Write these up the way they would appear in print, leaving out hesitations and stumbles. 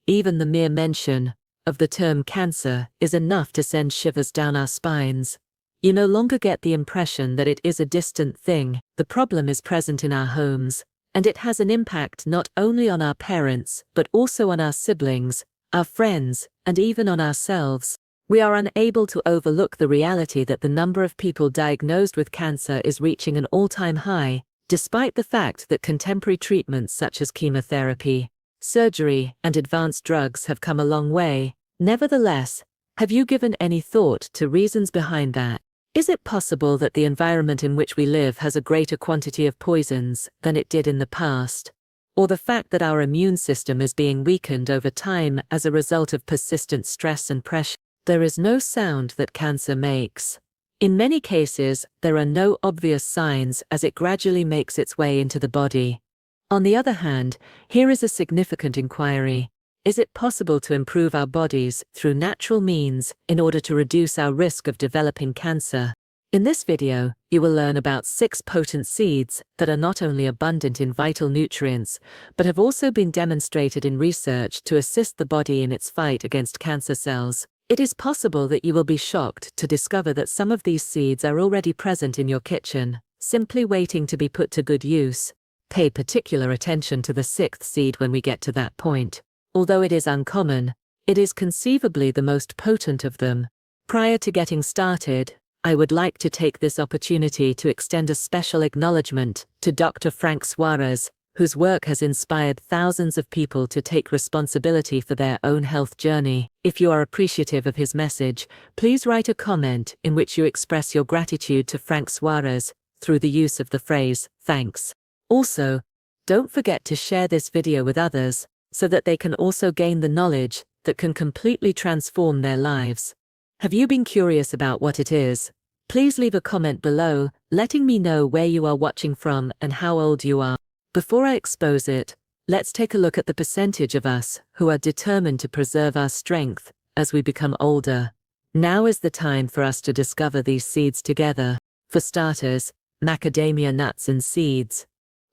Even the mere mention of the term cancer is enough to send shivers down our spines. You no longer get the impression that it is a distant thing. The problem is present in our homes, and it has an impact not only on our parents but also on our siblings, our friends, and even on ourselves. We are unable to overlook the reality that the number of people diagnosed with cancer is reaching an all-time high, despite the fact that contemporary treatments such as chemotherapy, surgery, and advanced drugs have come a long way. Nevertheless, have you given any thought to reasons behind that? Is it possible that the environment in which we live has a greater quantity of poisons than it did in the past? Or the fact that our immune system is being weakened over time as a result of persistent stress and pressure? There is no sound that cancer makes. In many cases, there are no obvious signs as it gradually makes its way into the body. On the other hand, here is a significant inquiry. Is it possible to improve our bodies through natural means in order to reduce our risk of developing cancer? In this video, you will learn about 6 potent seeds that are not only abundant in vital nutrients, but have also been demonstrated in research to assist the body in its fight against cancer cells. It is possible that you will be shocked to discover that some of these seeds are already present in your kitchen, simply waiting to be put to good use. Pay particular attention to the 6th seed when we get to that point. Although it is uncommon, it is conceivably the most potent of them. Prior to getting started, I would like to take this opportunity to extend a special acknowledgement to Dr. Frank Suarez, whose work has inspired thousands of people to take responsibility for their own health journey. If you are appreciative of his message, please write a comment in which you express your gratitude to Frank Suarez through the use of the phrase, "Thanks." Also, don't forget to share this video with others, so that they can also gain the knowledge that can completely transform their lives. Have you been curious about what it is? Please leave a comment below, letting me know where you are watching from and how old you are. Before I expose it, let's take a look at the percentage of us who are determined to preserve our strength as we become older. Now is the time for us to discover these seeds together. For starters, macadamia nuts and seeds.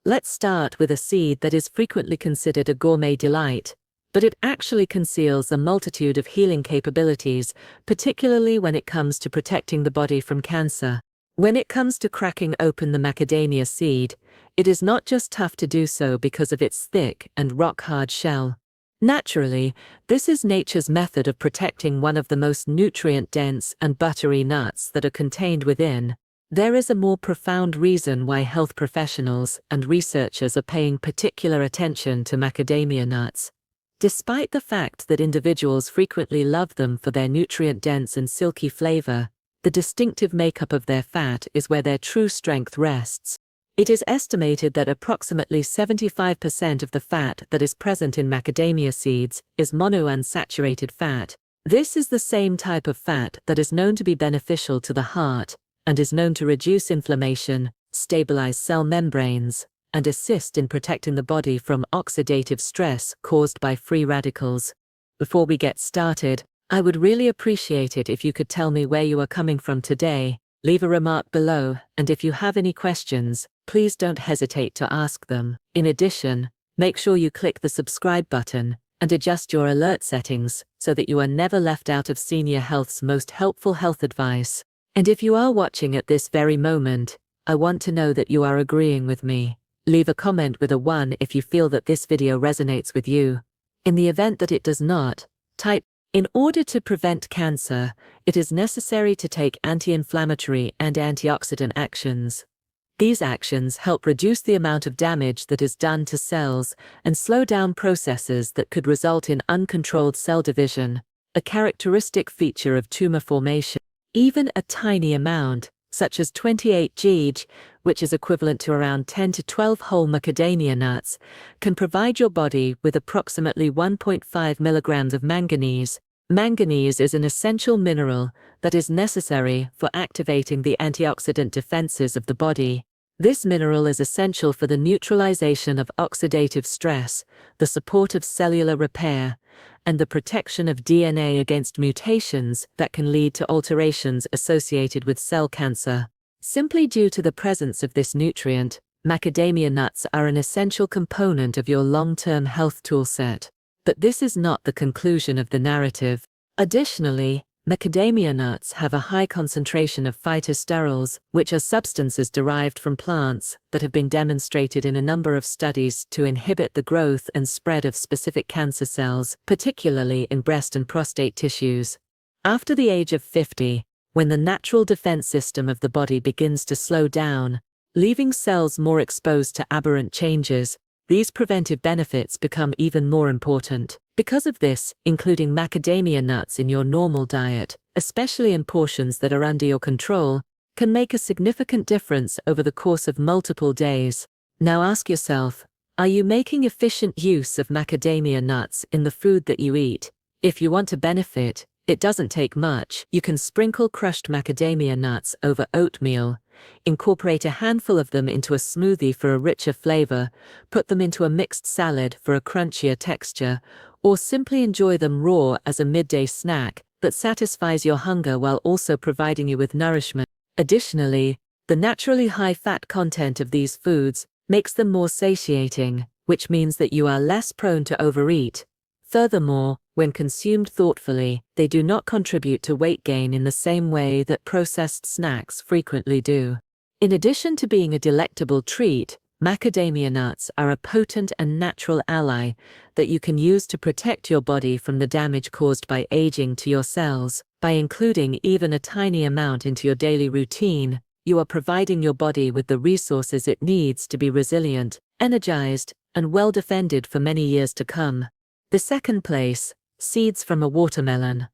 Let's start with a seed that is frequently considered a gourmet delight, but it actually conceals a multitude of healing capabilities, particularly when it comes to protecting the body from cancer. When it comes to cracking open the macadamia seed, it is not just tough to do so because of its thick and rock-hard shell. Naturally, this is nature's method of protecting one of the most nutrient-dense and buttery nuts that are contained within. There is a more profound reason why health professionals and researchers are paying particular attention to macadamia nuts. Despite the fact that individuals frequently love them for their nutrient-dense and silky flavor, the distinctive makeup of their fat is where their true strength rests. It is estimated that approximately 75% of the fat that is present in macadamia seeds is monounsaturated fat. This is the same type of fat that is known to be beneficial to the heart, and is known to reduce inflammation, stabilize cell membranes, and assist in protecting the body from oxidative stress caused by free radicals. Before we get started, I would really appreciate it if you could tell me where you are coming from today. Leave a remark below, and if you have any questions, please don't hesitate to ask them. In addition, make sure you click the subscribe button and adjust your alert settings so that you are never left out of Senior Health's most helpful health advice. And if you are watching at this very moment, I want to know that you are agreeing with me. Leave a comment with a 1 if you feel that this video resonates with you. In the event that it does not, type, "In order to prevent cancer, it is necessary to take anti-inflammatory and antioxidant actions." These actions help reduce the amount of damage that is done to cells and slow down processes that could result in uncontrolled cell division, a characteristic feature of tumor formation. Even a tiny amount, such as 28 gg, which is equivalent to around 10 to 12 whole macadamia nuts, can provide your body with approximately 1.5 milligrams of manganese. Manganese is an essential mineral that is necessary for activating the antioxidant defenses of the body. This mineral is essential for the neutralization of oxidative stress, the support of cellular repair, and the protection of DNA against mutations that can lead to alterations associated with cell cancer. Simply due to the presence of this nutrient, macadamia nuts are an essential component of your long-term health toolset. But this is not the conclusion of the narrative. Additionally, macadamia nuts have a high concentration of phytosterols, which are substances derived from plants that have been demonstrated in a number of studies to inhibit the growth and spread of specific cancer cells, particularly in breast and prostate tissues. After the age of 50, when the natural defense system of the body begins to slow down, leaving cells more exposed to aberrant changes, these preventive benefits become even more important. Because of this, including macadamia nuts in your normal diet, especially in portions that are under your control, can make a significant difference over the course of multiple days. Now ask yourself, are you making efficient use of macadamia nuts in the food that you eat? If you want to benefit, it doesn't take much. You can sprinkle crushed macadamia nuts over oatmeal, incorporate a handful of them into a smoothie for a richer flavor, put them into a mixed salad for a crunchier texture, or simply enjoy them raw as a midday snack that satisfies your hunger while also providing you with nourishment. Additionally, the naturally high fat content of these foods makes them more satiating, which means that you are less prone to overeat. Furthermore, when consumed thoughtfully, they do not contribute to weight gain in the same way that processed snacks frequently do. In addition to being a delectable treat, macadamia nuts are a potent and natural ally that you can use to protect your body from the damage caused by aging to your cells. By including even a tiny amount into your daily routine, you are providing your body with the resources it needs to be resilient, energized, and well defended for many years to come. The second place, seeds from a watermelon.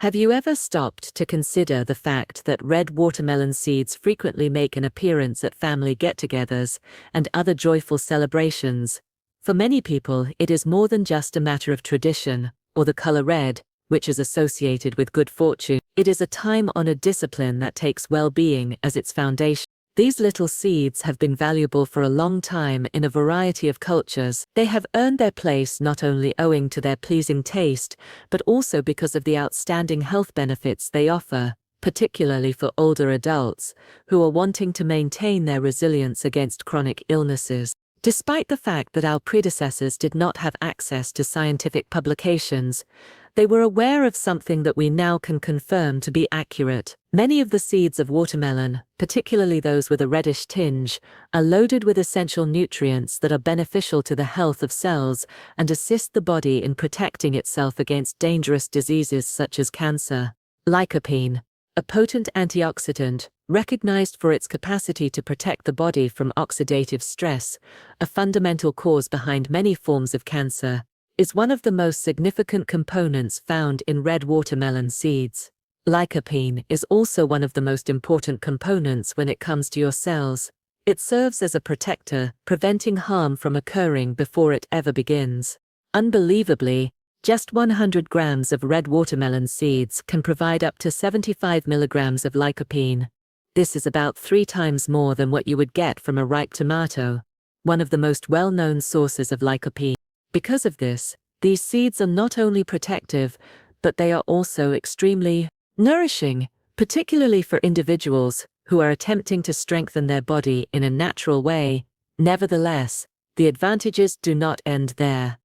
Have you ever stopped to consider the fact that red watermelon seeds frequently make an appearance at family get-togethers and other joyful celebrations? For many people, it is more than just a matter of tradition, or the color red, which is associated with good fortune. It is a time-honored discipline that takes well-being as its foundation. These little seeds have been valuable for a long time in a variety of cultures. They have earned their place not only owing to their pleasing taste, but also because of the outstanding health benefits they offer, particularly for older adults who are wanting to maintain their resilience against chronic illnesses. Despite the fact that our predecessors did not have access to scientific publications, they were aware of something that we now can confirm to be accurate. Many of the seeds of watermelon, particularly those with a reddish tinge, are loaded with essential nutrients that are beneficial to the health of cells and assist the body in protecting itself against dangerous diseases such as cancer. Lycopene, a potent antioxidant, recognized for its capacity to protect the body from oxidative stress, a fundamental cause behind many forms of cancer, is one of the most significant components found in red watermelon seeds. Lycopene is also one of the most important components when it comes to your cells. It serves as a protector, preventing harm from occurring before it ever begins. Unbelievably, just 100 grams of red watermelon seeds can provide up to 75 milligrams of lycopene. This is about 3 times more than what you would get from a ripe tomato, one of the most well-known sources of lycopene. Because of this, these seeds are not only protective, but they are also extremely nourishing, particularly for individuals who are attempting to strengthen their body in a natural way. Nevertheless, the advantages do not end there.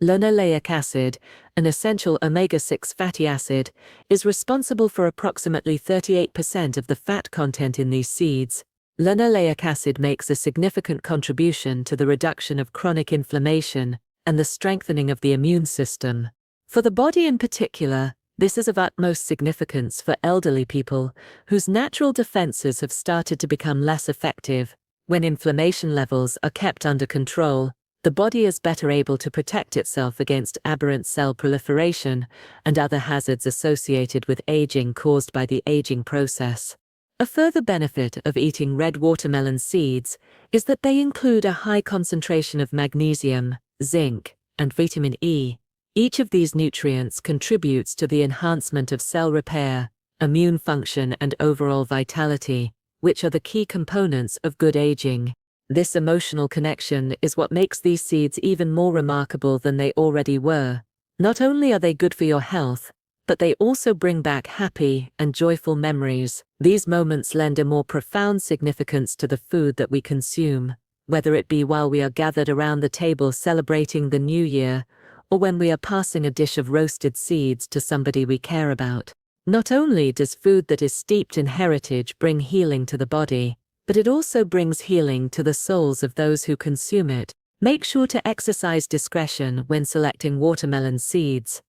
Linoleic acid, an essential omega-6 fatty acid, is responsible for approximately 38% of the fat content in these seeds. Linoleic acid makes a significant contribution to the reduction of chronic inflammation and the strengthening of the immune system. For the body in particular, this is of utmost significance for elderly people whose natural defenses have started to become less effective. When inflammation levels are kept under control, the body is better able to protect itself against aberrant cell proliferation and other hazards associated with aging caused by the aging process. A further benefit of eating red watermelon seeds is that they include a high concentration of magnesium, zinc, and vitamin E. Each of these nutrients contributes to the enhancement of cell repair, immune function, and overall vitality, which are the key components of good aging. This emotional connection is what makes these seeds even more remarkable than they already were. Not only are they good for your health, but they also bring back happy and joyful memories. These moments lend a more profound significance to the food that we consume, whether it be while we are gathered around the table celebrating the new year, or when we are passing a dish of roasted seeds to somebody we care about. Not only does food that is steeped in heritage bring healing to the body, but it also brings healing to the souls of those who consume it. Make sure to exercise discretion when selecting watermelon seeds.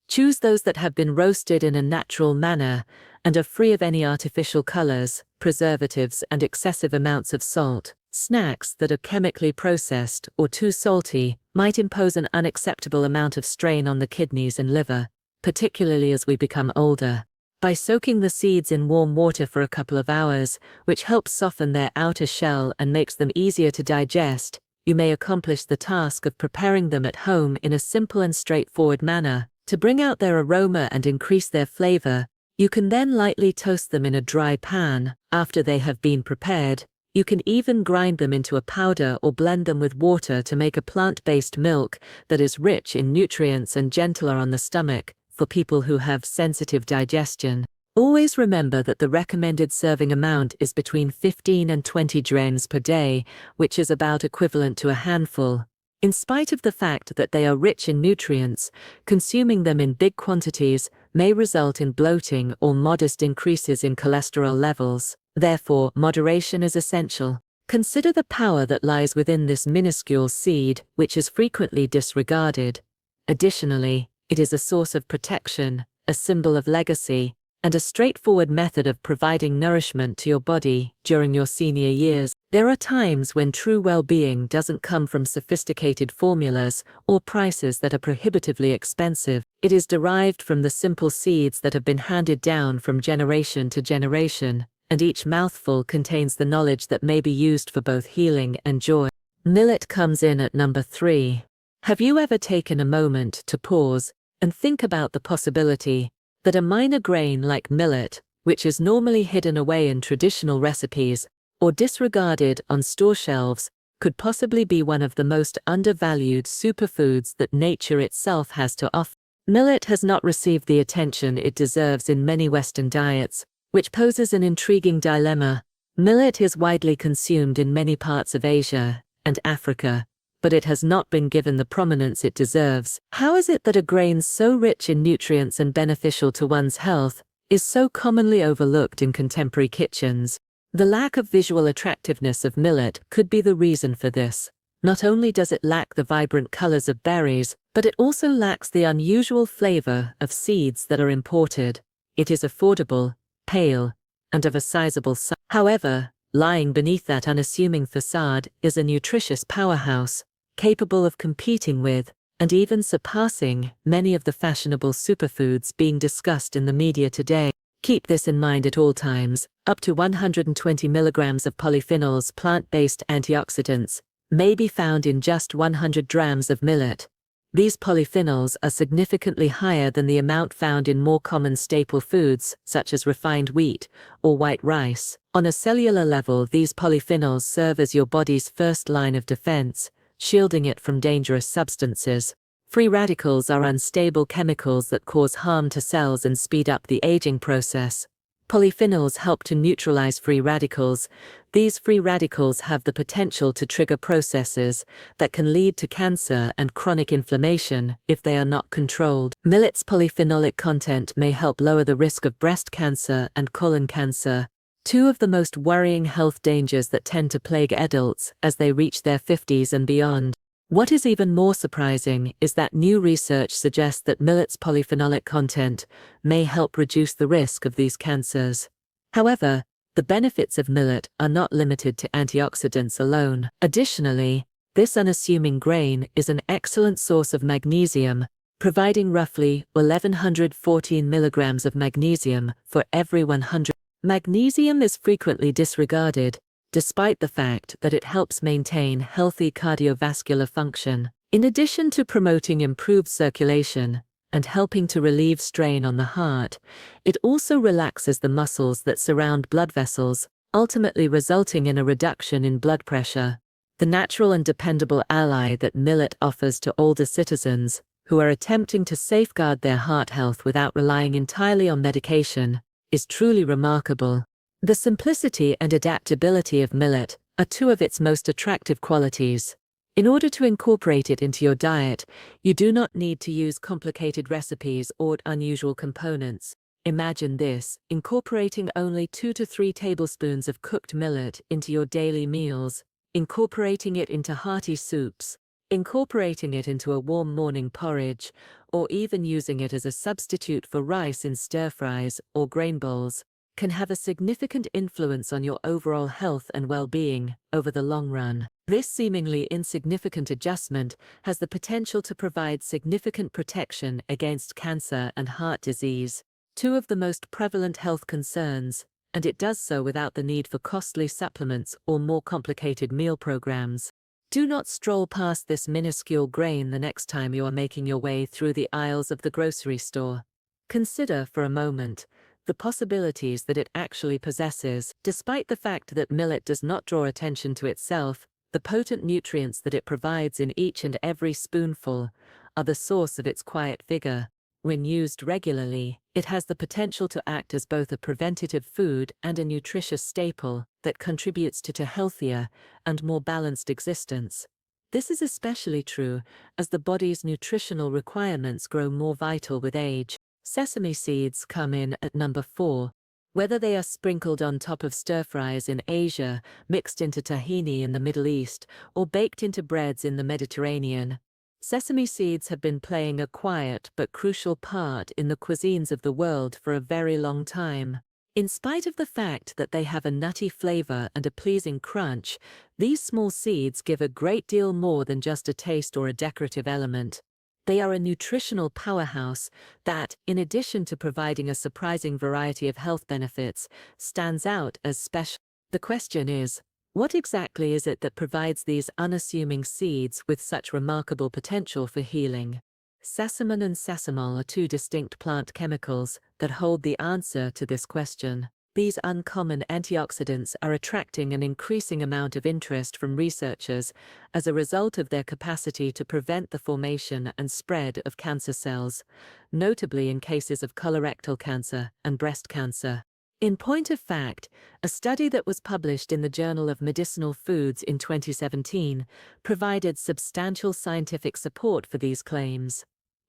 Choose those that have been roasted in a natural manner and are free of any artificial colors, preservatives, and excessive amounts of salt. Snacks that are chemically processed or too salty might impose an unacceptable amount of strain on the kidneys and liver, particularly as we become older. By soaking the seeds in warm water for a couple of hours, which helps soften their outer shell and makes them easier to digest, you may accomplish the task of preparing them at home in a simple and straightforward manner. To bring out their aroma and increase their flavor, you can then lightly toast them in a dry pan. After they have been prepared, you can even grind them into a powder or blend them with water to make a plant-based milk that is rich in nutrients and gentler on the stomach for people who have sensitive digestion. Always remember that the recommended serving amount is between 15 and 20 grams per day, which is about equivalent to a handful. In spite of the fact that they are rich in nutrients, consuming them in big quantities may result in bloating or modest increases in cholesterol levels. Therefore, moderation is essential. Consider the power that lies within this minuscule seed, which is frequently disregarded. Additionally, it is a source of protection, a symbol of legacy, and a straightforward method of providing nourishment to your body during your senior years. There are times when true well-being doesn't come from sophisticated formulas or prices that are prohibitively expensive. It is derived from the simple seeds that have been handed down from generation to generation, and each mouthful contains the knowledge that may be used for both healing and joy. Millet comes in at number 3. Have you ever taken a moment to pause and think about the possibility that a minor grain like millet, which is normally hidden away in traditional recipes or disregarded on store shelves, could possibly be one of the most undervalued superfoods that nature itself has to offer? Millet has not received the attention it deserves in many Western diets, which poses an intriguing dilemma. Millet is widely consumed in many parts of Asia and Africa, but it has not been given the prominence it deserves. How is it that a grain so rich in nutrients and beneficial to one's health is so commonly overlooked in contemporary kitchens? The lack of visual attractiveness of millet could be the reason for this. Not only does it lack the vibrant colors of berries, but it also lacks the unusual flavor of seeds that are imported. It is affordable, pale, and of a sizable size. However, lying beneath that unassuming facade is a nutritious powerhouse, capable of competing with, and even surpassing, many of the fashionable superfoods being discussed in the media today. Keep this in mind at all times. Up to 120 milligrams of polyphenols, plant-based antioxidants, may be found in just 100 grams of millet. These polyphenols are significantly higher than the amount found in more common staple foods, such as refined wheat or white rice. On a cellular level, these polyphenols serve as your body's first line of defense, shielding it from dangerous substances. Free radicals are unstable chemicals that cause harm to cells and speed up the aging process. Polyphenols help to neutralize free radicals. These free radicals have the potential to trigger processes that can lead to cancer and chronic inflammation if they are not controlled. Millet's polyphenolic content may help lower the risk of breast cancer and colon cancer, two of the most worrying health dangers that tend to plague adults as they reach their 50s and beyond. What is even more surprising is that new research suggests that millet's polyphenolic content may help reduce the risk of these cancers. However, the benefits of millet are not limited to antioxidants alone. Additionally, this unassuming grain is an excellent source of magnesium, providing roughly 1,114 milligrams of magnesium for every 100. Magnesium is frequently disregarded, despite the fact that it helps maintain healthy cardiovascular function. In addition to promoting improved circulation and helping to relieve strain on the heart, it also relaxes the muscles that surround blood vessels, ultimately resulting in a reduction in blood pressure. The natural and dependable ally that millet offers to older citizens who are attempting to safeguard their heart health without relying entirely on medication is truly remarkable. The simplicity and adaptability of millet are two of its most attractive qualities. In order to incorporate it into your diet, you do not need to use complicated recipes or unusual components. Imagine this: incorporating only 2 to 3 tablespoons of cooked millet into your daily meals, incorporating it into hearty soups, incorporating it into a warm morning porridge, or even using it as a substitute for rice in stir-fries or grain bowls, can have a significant influence on your overall health and well-being over the long run. This seemingly insignificant adjustment has the potential to provide significant protection against cancer and heart disease, two of the most prevalent health concerns, and it does so without the need for costly supplements or more complicated meal programs. Do not stroll past this minuscule grain the next time you are making your way through the aisles of the grocery store. Consider for a moment the possibilities that it actually possesses. Despite the fact that millet does not draw attention to itself, the potent nutrients that it provides in each and every spoonful are the source of its quiet vigor. When used regularly, it has the potential to act as both a preventative food and a nutritious staple that contributes to a healthier and more balanced existence. This is especially true as the body's nutritional requirements grow more vital with age. Sesame seeds come in at number 4. Whether they are sprinkled on top of stir-fries in Asia, mixed into tahini in the Middle East, or baked into breads in the Mediterranean, sesame seeds have been playing a quiet but crucial part in the cuisines of the world for a very long time. In spite of the fact that they have a nutty flavor and a pleasing crunch, these small seeds give a great deal more than just a taste or a decorative element. They are a nutritional powerhouse that, in addition to providing a surprising variety of health benefits, stands out as special. The question is, what exactly is it that provides these unassuming seeds with such remarkable potential for healing? Sesamin and sesamol are two distinct plant chemicals that hold the answer to this question. These uncommon antioxidants are attracting an increasing amount of interest from researchers as a result of their capacity to prevent the formation and spread of cancer cells, notably in cases of colorectal cancer and breast cancer. In point of fact, a study that was published in the Journal of Medicinal Foods in 2017 provided substantial scientific support for these claims.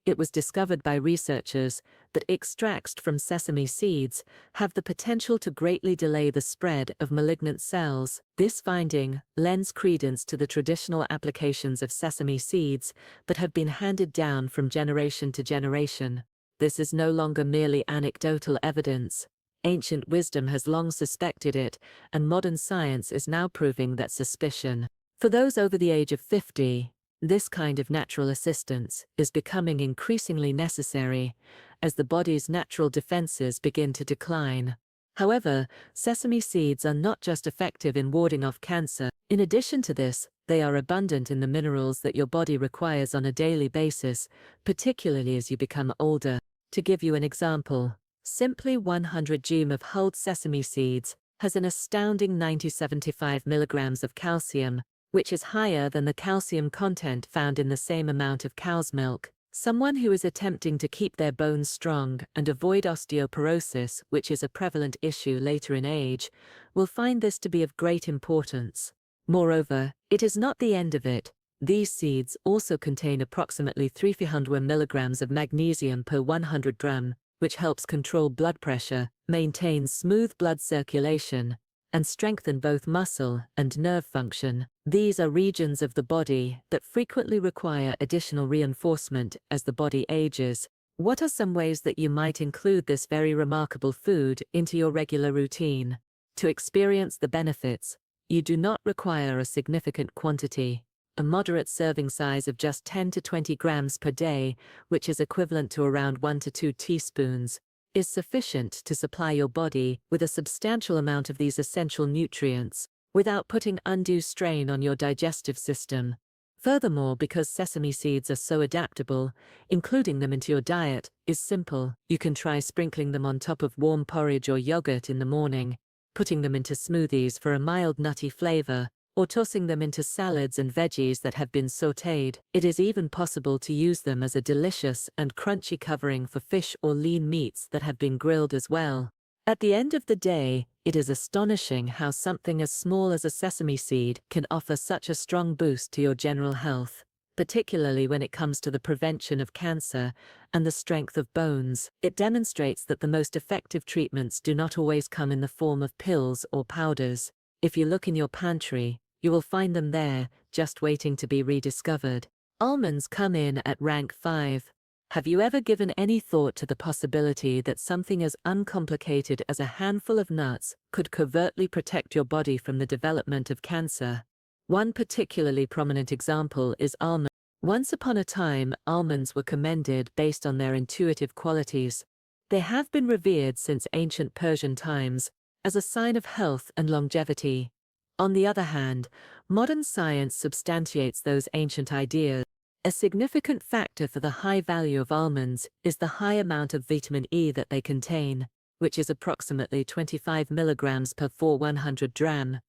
It was discovered by researchers that extracts from sesame seeds have the potential to greatly delay the spread of malignant cells. This finding lends credence to the traditional applications of sesame seeds that have been handed down from generation to generation. This is no longer merely anecdotal evidence. Ancient wisdom has long suspected it, and modern science is now proving that suspicion. For those over the age of 50, this kind of natural assistance is becoming increasingly necessary as the body's natural defenses begin to decline. However, sesame seeds are not just effective in warding off cancer. In addition to this, they are abundant in the minerals that your body requires on a daily basis, particularly as you become older. To give you an example, simply 100 g of hulled sesame seeds has an astounding 90-75 milligrams of calcium, which is higher than the calcium content found in the same amount of cow's milk. Someone who is attempting to keep their bones strong and avoid osteoporosis, which is a prevalent issue later in age, will find this to be of great importance. Moreover, it is not the end of it. These seeds also contain approximately 300 milligrams of magnesium per 100 gram, which helps control blood pressure, maintain smooth blood circulation, and strengthen both muscle and nerve function. These are regions of the body that frequently require additional reinforcement as the body ages. What are some ways that you might include this very remarkable food into your regular routine? To experience the benefits, you do not require a significant quantity. A moderate serving size of just 10 to 20 grams per day, which is equivalent to around 1 to 2 teaspoons, is sufficient to supply your body with a substantial amount of these essential nutrients without putting undue strain on your digestive system. Furthermore, because sesame seeds are so adaptable, including them into your diet is simple. You can try sprinkling them on top of warm porridge or yogurt in the morning, putting them into smoothies for a mild nutty flavor, or tossing them into salads and veggies that have been sautéed. It is even possible to use them as a delicious and crunchy covering for fish or lean meats that have been grilled as well. At the end of the day, it is astonishing how something as small as a sesame seed can offer such a strong boost to your general health, particularly when it comes to the prevention of cancer and the strength of bones. It demonstrates that the most effective treatments do not always come in the form of pills or powders. If you look in your pantry, you will find them there, just waiting to be rediscovered. Almonds come in at rank 5. Have you ever given any thought to the possibility that something as uncomplicated as a handful of nuts could covertly protect your body from the development of cancer? One particularly prominent example is almonds. Once upon a time, almonds were commended based on their intuitive qualities. They have been revered since ancient Persian times as a sign of health and longevity. On the other hand, modern science substantiates those ancient ideas. A significant factor for the high value of almonds is the high amount of vitamin E that they contain, which is approximately 25 milligrams per 100 gram.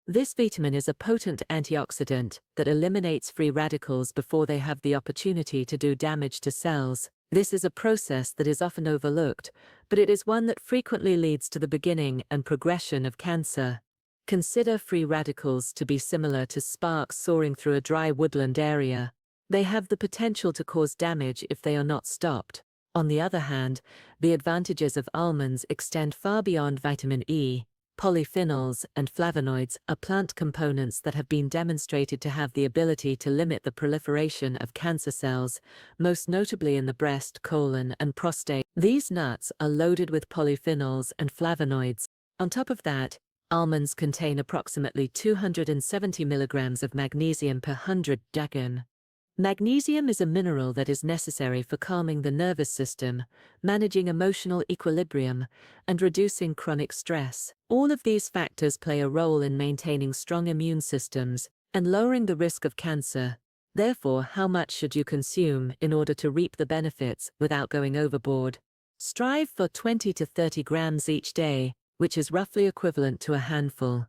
This vitamin is a potent antioxidant that eliminates free radicals before they have the opportunity to do damage to cells. This is a process that is often overlooked, but it is one that frequently leads to the beginning and progression of cancer. Consider free radicals to be similar to sparks soaring through a dry woodland area. They have the potential to cause damage if they are not stopped. On the other hand, the advantages of almonds extend far beyond vitamin E. Polyphenols and flavonoids are plant components that have been demonstrated to have the ability to limit the proliferation of cancer cells, most notably in the breast, colon, and prostate. These nuts are loaded with polyphenols and flavonoids. On top of that, almonds contain approximately 270 milligrams of magnesium per 100 dagon. Magnesium is a mineral that is necessary for calming the nervous system, managing emotional equilibrium, and reducing chronic stress. All of these factors play a role in maintaining strong immune systems and lowering the risk of cancer. Therefore, how much should you consume in order to reap the benefits without going overboard? Strive for 20 to 30 grams each day, which is roughly equivalent to a handful.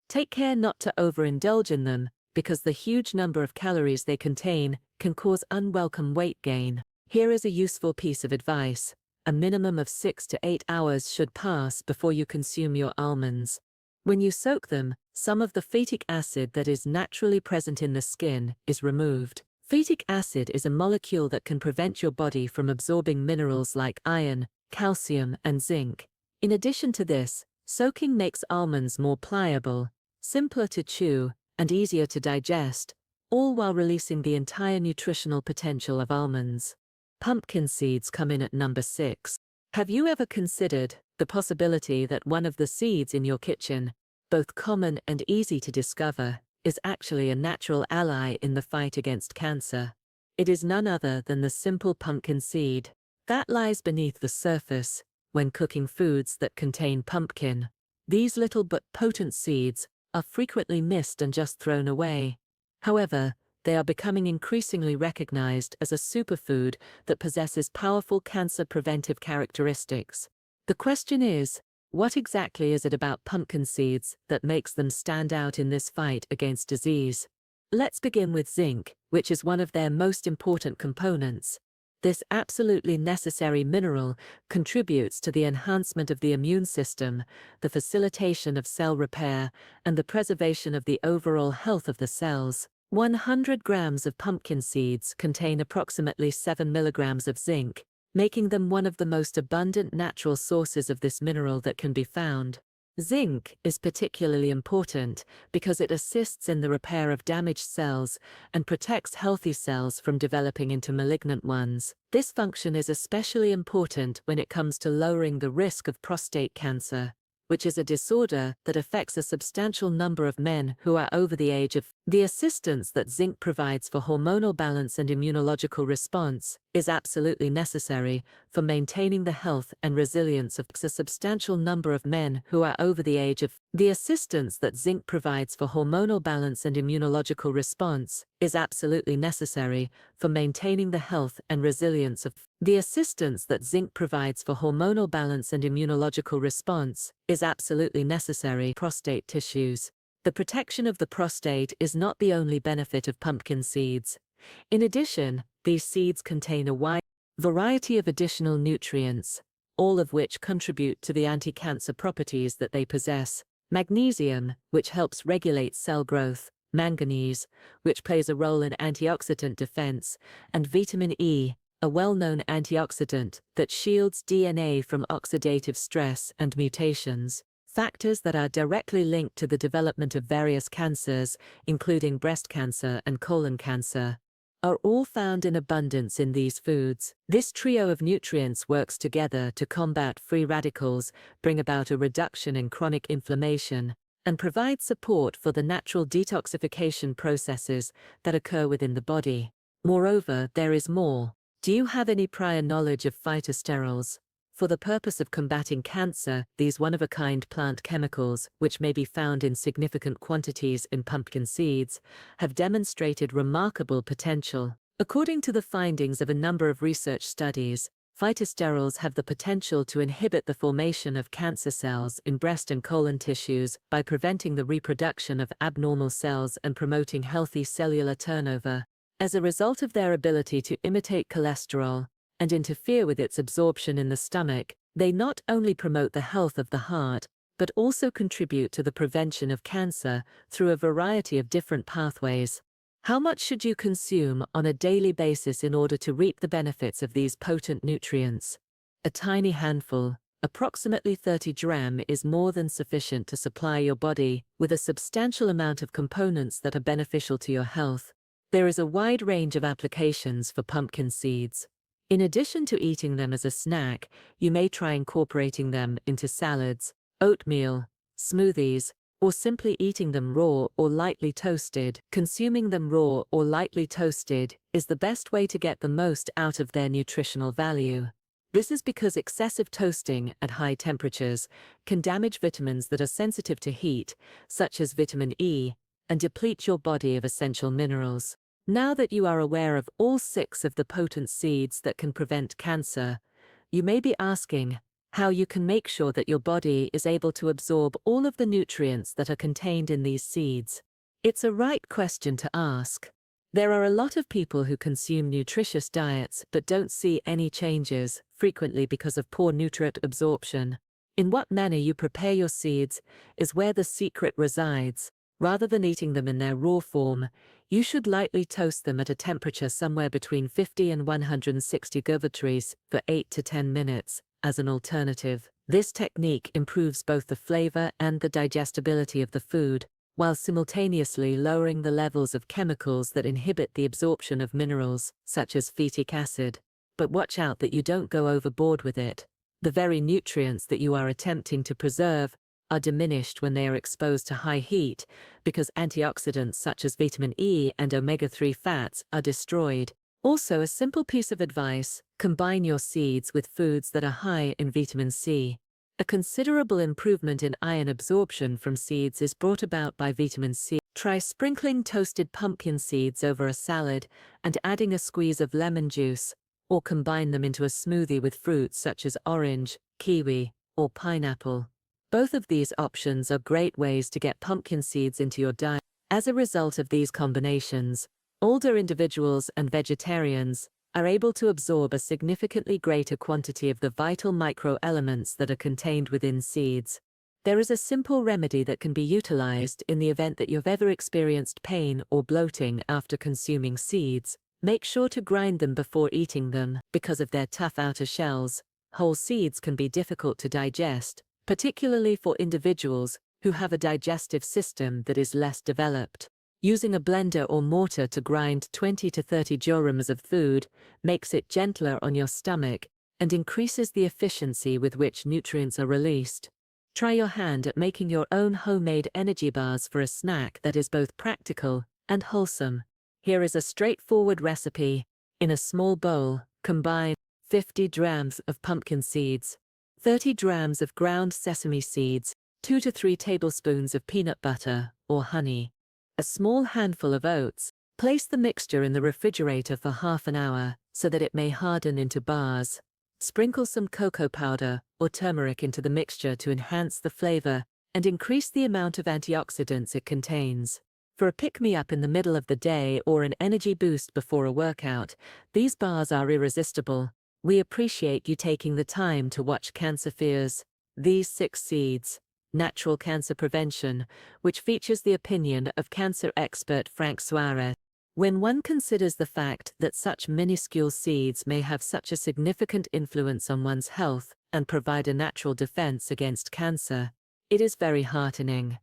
Take care not to overindulge in them, because the huge number of calories they contain can cause unwelcome weight gain. Here is a useful piece of advice. A minimum of 6 to 8 hours should pass before you consume your almonds. When you soak them, some of the phytic acid that is naturally present in the skin is removed. Phytic acid is a molecule that can prevent your body from absorbing minerals like iron, calcium, and zinc. In addition to this, soaking makes almonds more pliable, simpler to chew, and easier to digest, all while releasing the entire nutritional potential of almonds. Pumpkin seeds come in at number 6. Have you ever considered the possibility that one of the seeds in your kitchen, both common and easy to discover, is actually a natural ally in the fight against cancer? It is none other than the simple pumpkin seed that lies beneath the surface when cooking foods that contain pumpkin. These little but potent seeds are frequently missed and just thrown away. However, they are becoming increasingly recognized as a superfood that possesses powerful cancer-preventive characteristics. The question is, what exactly is it about pumpkin seeds that makes them stand out in this fight against disease? Let's begin with zinc, which is one of their most important components. This absolutely necessary mineral contributes to the enhancement of the immune system, the facilitation of cell repair, and the preservation of the overall health of the cells. 100 grams of pumpkin seeds contain approximately 7 milligrams of zinc, making them one of the most abundant natural sources of this mineral that can be found. Zinc is particularly important because it assists in the repair of damaged cells and protects healthy cells from developing into malignant ones. This function is especially important when it comes to lowering the risk of prostate cancer, which is a disorder that affects a substantial number of men who are over the age of. The assistance that zinc provides for hormonal balance and immunological response is absolutely necessary for maintaining the health and resilience of a substantial number of men who are over the age of. The assistance that zinc provides for hormonal balance and immunological response is absolutely necessary for maintaining the health and resilience of. The assistance that zinc provides for hormonal balance and immunological response is absolutely necessary for prostate tissues. The protection of the prostate is not the only benefit of pumpkin seeds. In addition, these seeds contain a wide variety of additional nutrients, all of which contribute to the anti-cancer properties that they possess. Magnesium, which helps regulate cell growth, manganese, which plays a role in antioxidant defense, and vitamin E, a well-known antioxidant that shields DNA from oxidative stress and mutations. Factors that are directly linked to the development of various cancers, including breast cancer and colon cancer, are all found in abundance in these foods. This trio of nutrients works together to combat free radicals, bring about a reduction in chronic inflammation, and provide support for the natural detoxification processes that occur within the body. Moreover, there is more. Do you have any prior knowledge of phytosterols? For the purpose of combating cancer, these one-of-a-kind plant chemicals, which may be found in significant quantities in pumpkin seeds, have demonstrated remarkable potential. According to the findings of a number of research studies, phytosterols have the potential to inhibit the formation of cancer cells in breast and colon tissues by preventing the reproduction of abnormal cells and promoting healthy cellular turnover. As a result of their ability to imitate cholesterol and interfere with its absorption in the stomach, they not only promote the health of the heart, but also contribute to the prevention of cancer through a variety of different pathways. How much should you consume on a daily basis in order to reap the benefits of these potent nutrients? A tiny handful, approximately 30 grams, is more than sufficient to supply your body with a substantial amount of components that are beneficial to your health. There is a wide range of applications for pumpkin seeds. In addition to eating them as a snack, you may try incorporating them into salads, oatmeal, smoothies, or simply eating them raw or lightly toasted. Consuming them raw or lightly toasted is the best way to get the most out of their nutritional value. This is because excessive toasting at high temperatures can damage vitamins that are sensitive to heat, such as vitamin E, and deplete your body of essential minerals. Now that you are aware of all 6 of the potent seeds that can prevent cancer, you may be asking how you can make sure that your body is able to absorb all of the nutrients that are contained in these seeds. It's a right question to ask. There are a lot of people who consume nutritious diets but don't see any changes, frequently because of poor nutrient absorption. In what manner you prepare your seeds is where the secret resides. Rather than eating them in their raw form, you should lightly toast them at a temperature somewhere between 50 and 160 degrees for 8 to 10 minutes. As an alternative, this technique improves both the flavor and the digestibility of the food, while simultaneously lowering the levels of chemicals that inhibit the absorption of minerals, such as phytic acid. But watch out that you don't go overboard with it. The very nutrients that you are attempting to preserve are diminished when they are exposed to high heat, because antioxidants such as vitamin E and omega-3 fats are destroyed. Also, a simple piece of advice: combine your seeds with foods that are high in vitamin C. A considerable improvement in iron absorption from seeds is brought about by vitamin C. Try sprinkling toasted pumpkin seeds over a salad and adding a squeeze of lemon juice, or combine them into a smoothie with fruits such as orange, kiwi, or pineapple. Both of these options are great ways to get pumpkin seeds into your diet. As a result of these combinations, older individuals and vegetarians are able to absorb a significantly greater quantity of the vital microelements that are contained within seeds. There is a simple remedy that can be utilized in the event that you've ever experienced pain or bloating after consuming seeds. Make sure to grind them before eating them. Because of their tough outer shells, whole seeds can be difficult to digest, particularly for individuals who have a digestive system that is less developed. Using a blender or mortar to grind 20 to 30 grams of food makes it gentler on your stomach and increases the efficiency with which nutrients are released. Try your hand at making your own homemade energy bars for a snack that is both practical and wholesome. Here is a straightforward recipe. In a small bowl, combine 50 grams of pumpkin seeds, 30 grams of ground sesame seeds, 2 to 3 tablespoons of peanut butter or honey, a small handful of oats. Place the mixture in the refrigerator for half an hour so that it may harden into bars. Sprinkle some cocoa powder or turmeric into the mixture to enhance the flavor and increase the amount of antioxidants it contains. For a pick-me-up in the middle of the day or an energy boost before a workout, these bars are irresistible. We appreciate you taking the time to watch Cancer Fears, These 6 Seeds, Natural Cancer Prevention, which features the opinion of cancer expert Frank Suarez. When one considers the fact that such minuscule seeds may have such a significant influence on one's health and provide a natural defense against cancer, it is very heartening.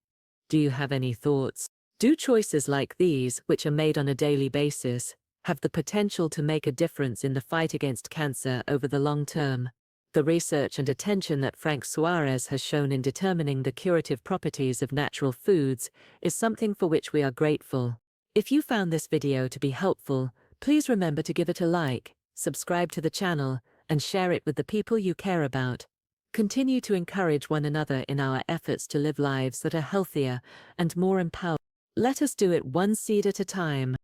Do you have any thoughts? Do choices like these, which are made on a daily basis, have the potential to make a difference in the fight against cancer over the long term? The research and attention that Frank Suarez has shown in determining the curative properties of natural foods is something for which we are grateful. If you found this video to be helpful, please remember to give it a like, subscribe to the channel, and share it with the people you care about. Continue to encourage one another in our efforts to live lives that are healthier and more empowered. Let us do it one seed at a time.